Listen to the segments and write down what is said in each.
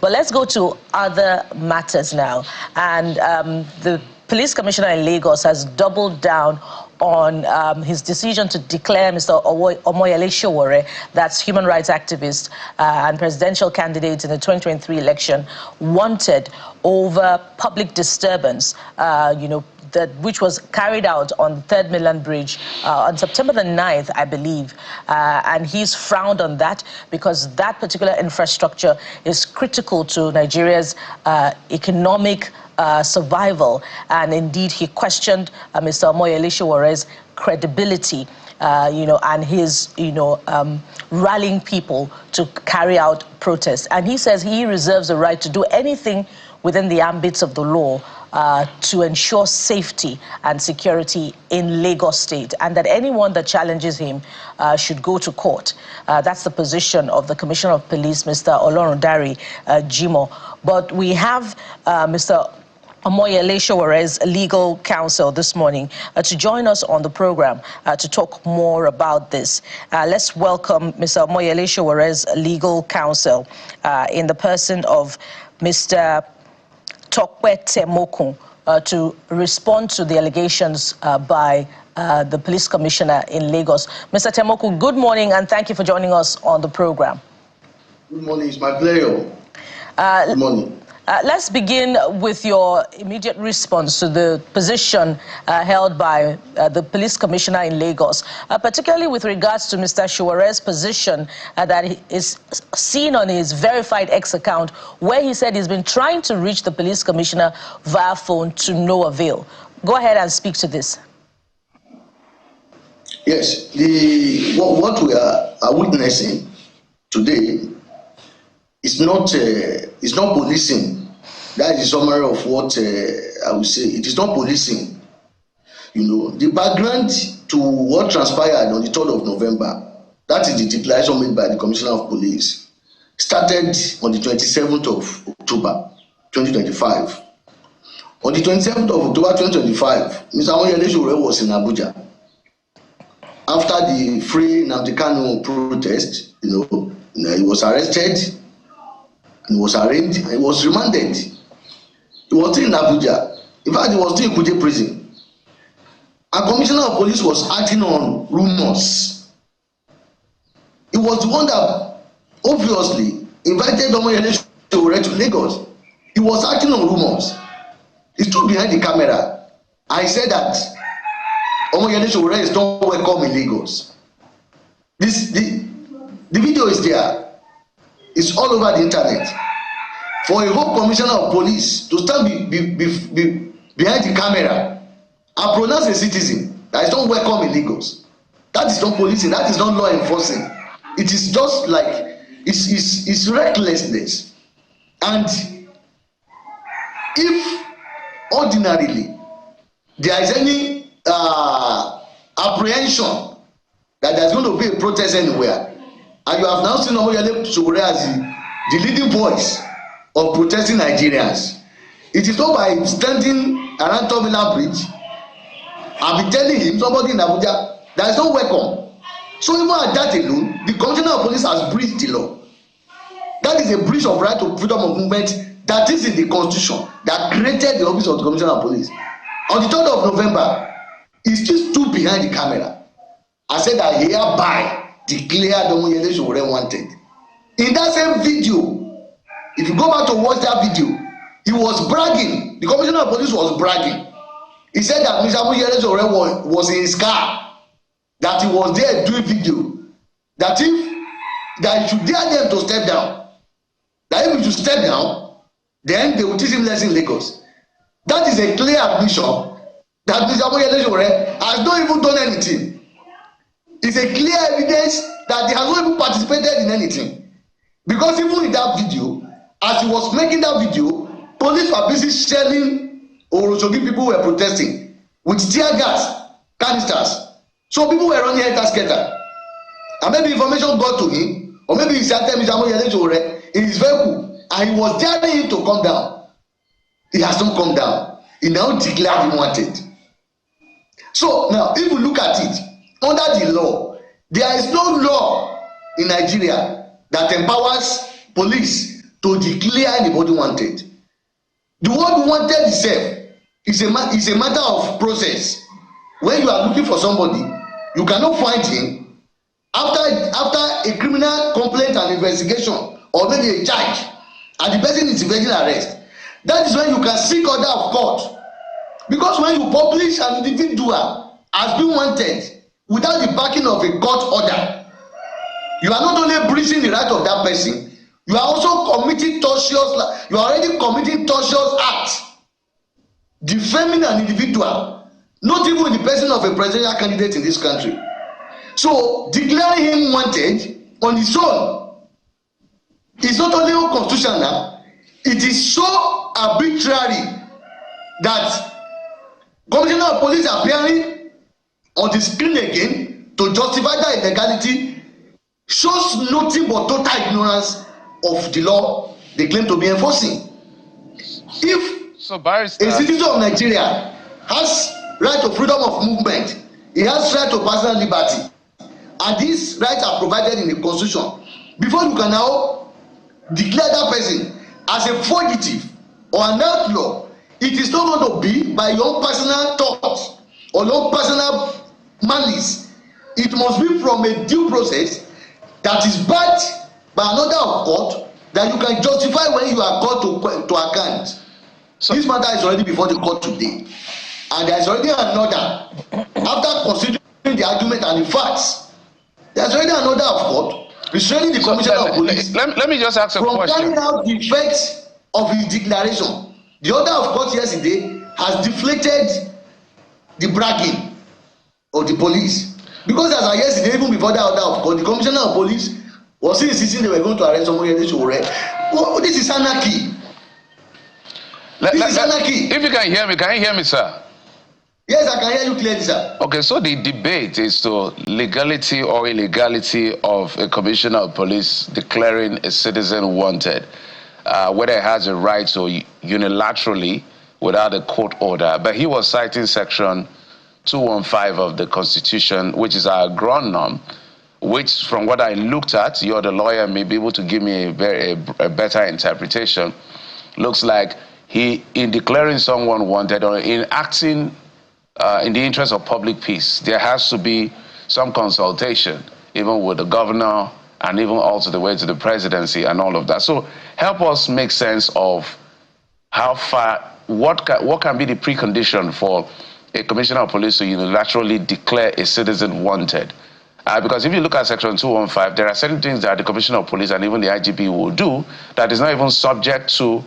But let's go to other matters now. And the police commissioner in Lagos has doubled down on his decision to declare Mr. Omoyele Sowore, that's human rights activist and presidential candidate in the 2023 election, wanted over public disturbance, which was carried out on the 3rd Mainland Bridge on September the 9th, I believe. And he's frowned on that because that particular infrastructure is critical to Nigeria's economic survival. And indeed, he questioned Mr. Omoyele Sowore's credibility, and his, rallying people to carry out protests. And he says he reserves the right to do anything within the ambits of the law to ensure safety and security in Lagos State, and that anyone that challenges him should go to court. That's the position of the Commissioner of Police, Mr. Olorundare Jimoh. But we have Mr. Omoyele Sowore's legal counsel this morning to join us on the program to talk more about this. Let's welcome Mr. Omoyele Sowore's legal counsel in the person of Mr. Tokwe Temokun to respond to the allegations by the police commissioner in Lagos. Mr. Temokun, good morning and thank you for joining us on the program. Good morning, it's my pleasure. Good morning. Let's begin with your immediate response to the position held by the police commissioner in Lagos, particularly with regards to Mr. Sowore's position that is seen on his verified X account, where he said he's been trying to reach the police commissioner via phone to no avail. Go ahead and speak to this. Yes, what we are witnessing today is not policing. That is a summary of what I would say. It is not policing. The background to what transpired on the 3rd of November, that is the declaration made by the Commissioner of Police, started on the 27th of October 2025. On the 27th of October 2025, Mr. Omoyele Sowore was in Abuja. After the Free Nnamdi Kanu protest, he was arrested. He was arraigned, he was remanded. He was still in Abuja. In fact, he was still in Kuje prison. And Commissioner of Police was acting on rumors. He was the one that obviously invited Omoyele Sowore to Lagos. He was acting on rumors. He stood behind the camera and he said that Omoyele Sowore is not welcome in Lagos. The video is there. It's all over the internet. For a whole commissioner of police to stand behind the camera and pronounce a citizen that is not welcome in Lagos, that is not policing, that is not law enforcing. It is just like, it's recklessness. And if ordinarily there is any apprehension that there's going to be a protest anywhere, and you have now seen Omoyele Sowore as the leading voice of protesting Nigerians, it is not by standing around 3rd Mainland Bridge and be telling him, somebody in Abuja, that is not welcome. So even at that alone, the Commissioner of Police has breached the law. That is a breach of right to freedom of movement that is in the Constitution that created the office of the Commissioner of Police. On the 3rd of November, he still stood behind the camera and said that he hereby declared Omoyele Sowore wanted. In that same video, if you go back to watch that video, he was bragging. The Commissioner of Police was bragging. He said that Mr. Omoyele Sowore was in his car, that he was there doing video, that he should dare them to step down, that if he should step down, then they will teach him lesson in Lagos. That is a clear admission that Mr. Omoyele Sowore has not even done anything. It's a clear evidence that he has not even participated in anything. Because even in that video, as he was making that video, police were busy shelling Oroshogi people who were protesting with tear gas canisters. So people were running helter-skelter. And maybe information got to him, or maybe he said Mr. Omoyele Sowore in his vehicle, and he was daring him to come down. He has not come down. He now declared him wanted. So now, if you look at it, under the law, there is no law in Nigeria that empowers police to declare anybody wanted. The word wanted itself is a matter of process. When you are looking for somebody, you cannot find him after a criminal complaint and investigation, or maybe a charge, and the person is evading arrest. That is when you can seek order of court. Because when you publish an individual as being wanted without the backing of a court order, you are not only breaching the right of that person, you are also committing tortious, you are already committing tortious acts, defaming an individual, not even the person of a presidential candidate in this country. So declaring him wanted on his own is not only unconstitutional, it is so arbitrary that Commissioner of Police appearing on the screen again to justify that illegality shows nothing but total ignorance of the law they claim to be enforcing. If a citizen of Nigeria has right to freedom of movement, he has right to personal liberty, and these rights are provided in the Constitution, before you can now declare that person as a fugitive or an outlaw, it is not going to be by your own personal thoughts or your own personal malice. It must be from a due process that is backed by an order of court that you can justify when you are called to account. So this matter is already before the court today, and there is already an order after considering the argument and the facts. There is already an order of court restraining the Commissioner of Police. Let me just ask a question. From carrying out the effects of his declaration. The order of court yesterday has deflated the bragging of the police, because as I yesterday, even before that order of court, the Commissioner of Police was insisting they were going to arrest Sowore. Oh, this is anarchy. This is anarchy. If you can you hear me, sir? Yes, I can hear you clearly, sir. Okay, so the debate is to legality or illegality of a Commissioner of Police declaring a citizen wanted, whether he has a right to unilaterally without a court order. But he was citing Section 215 of the Constitution, which is our ground norm, which, from what I looked at, you're the lawyer, may be able to give me a better interpretation. Looks like he, in declaring someone wanted or in acting in the interest of public peace, there has to be some consultation, even with the governor and even also the way to the presidency and all of that. So help us make sense of how far, what can be the precondition for a Commissioner of Police to unilaterally declare a citizen wanted. Because if you look at Section 215, there are certain things that the Commissioner of Police and even the IGP will do that is not even subject to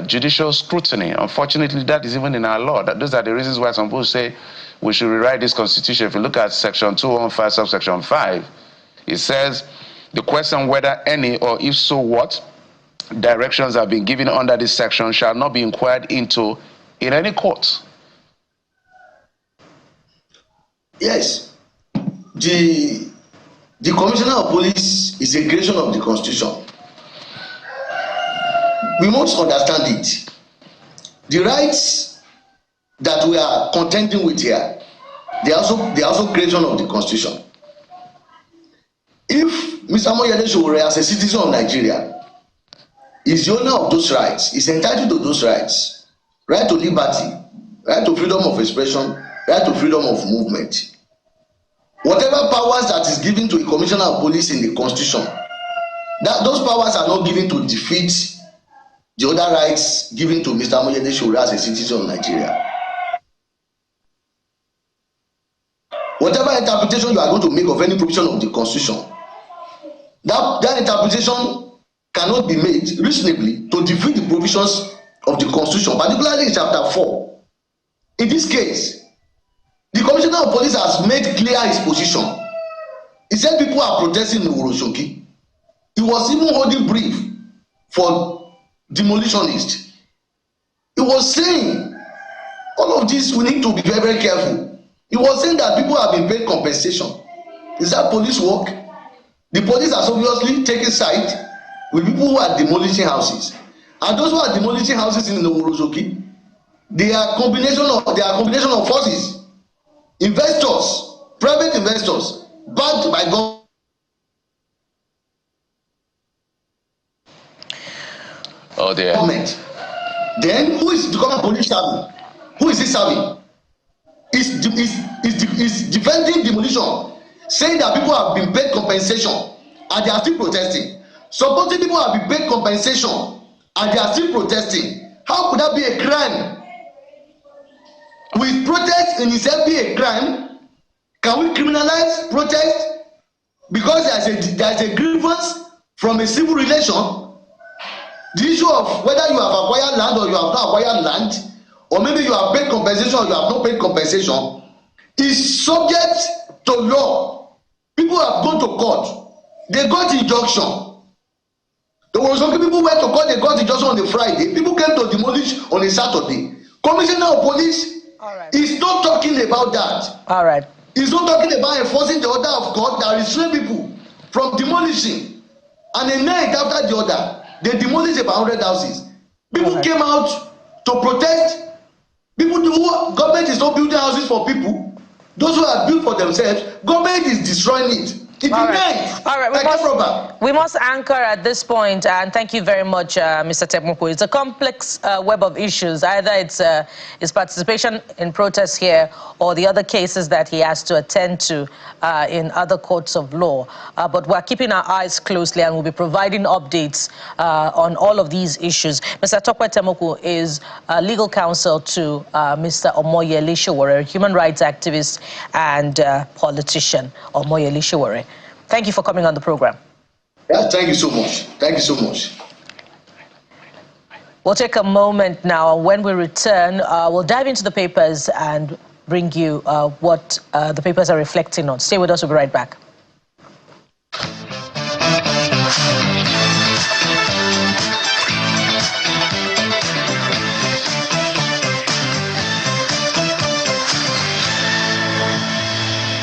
judicial scrutiny. Unfortunately, that is even in our law. Those are the reasons why some people say we should rewrite this Constitution. If you look at Section 215, subsection 5, it says the question whether any or if so what directions have been given under this section shall not be inquired into in any court. Yes. The Commissioner of Police is a creation of the Constitution. We must understand it. The rights that we are contending with here, they are also creation of the Constitution. If Mr. Moyele Sowore, as a citizen of Nigeria, is the owner of those rights, is entitled to those rights, right to liberty, right to freedom of expression, right to freedom of movement. Whatever powers that is given to a Commissioner of Police in the Constitution, that those powers are not given to defeat the other rights given to Mr. Moyele Sowore as a citizen of Nigeria. Whatever interpretation you are going to make of any provision of the Constitution, that interpretation cannot be made reasonably to defeat the provisions of the Constitution, particularly in Chapter 4. In this case, the Commissioner of Police has made clear his position. He said people are protesting in Oroshoki. He was even holding brief for demolitionists. He was saying all of this, we need to be very, very careful. He was saying that people have been paid compensation. Is that police work? The police has obviously taken side with people who are demolishing houses. And those who are demolishing houses in Oroshoki, they are a combination of forces. Investors, private investors, backed by government. Oh dear. Comment. Then who is the government police serving? Who is he serving? Is defending demolition, saying that people have been paid compensation and they are still protesting. Supporting people have been paid compensation and they are still protesting. How could that be a crime? Will protest in itself be a crime? Can we criminalize protest because there is a grievance from a civil relation? The issue of whether you have acquired land or you have not acquired land, or maybe you have paid compensation or you have not paid compensation, is subject to law. People have gone to court. They got injunction. There were some people who went to court, they got injunction on a Friday. People came to demolish on a Saturday. Commissioner of Police is not talking about that. All right. He's not talking about enforcing the order of court that restrain people from demolishing. And a night after the order, they demolished about 100 houses. People came out to protest. People who government is not building houses for people. Those who are built for themselves, government is destroying it. It remains. All right. We must anchor at this point, and thank you very much, Mr. Temoko. It's a complex web of issues. Either it's his participation in protests here or the other cases that he has to attend to in other courts of law. But we're keeping our eyes closely, and we'll be providing updates on all of these issues. Mr. Tokwe Temoko is legal counsel to Mr. Omoyele Sowore, human rights activist and politician. Omoyele Sowore. Thank you for coming on the program. Yeah, thank you so much. Thank you so much. We'll take a moment now. When we return, we'll dive into the papers and bring you what the papers are reflecting on. Stay with us. We'll be right back.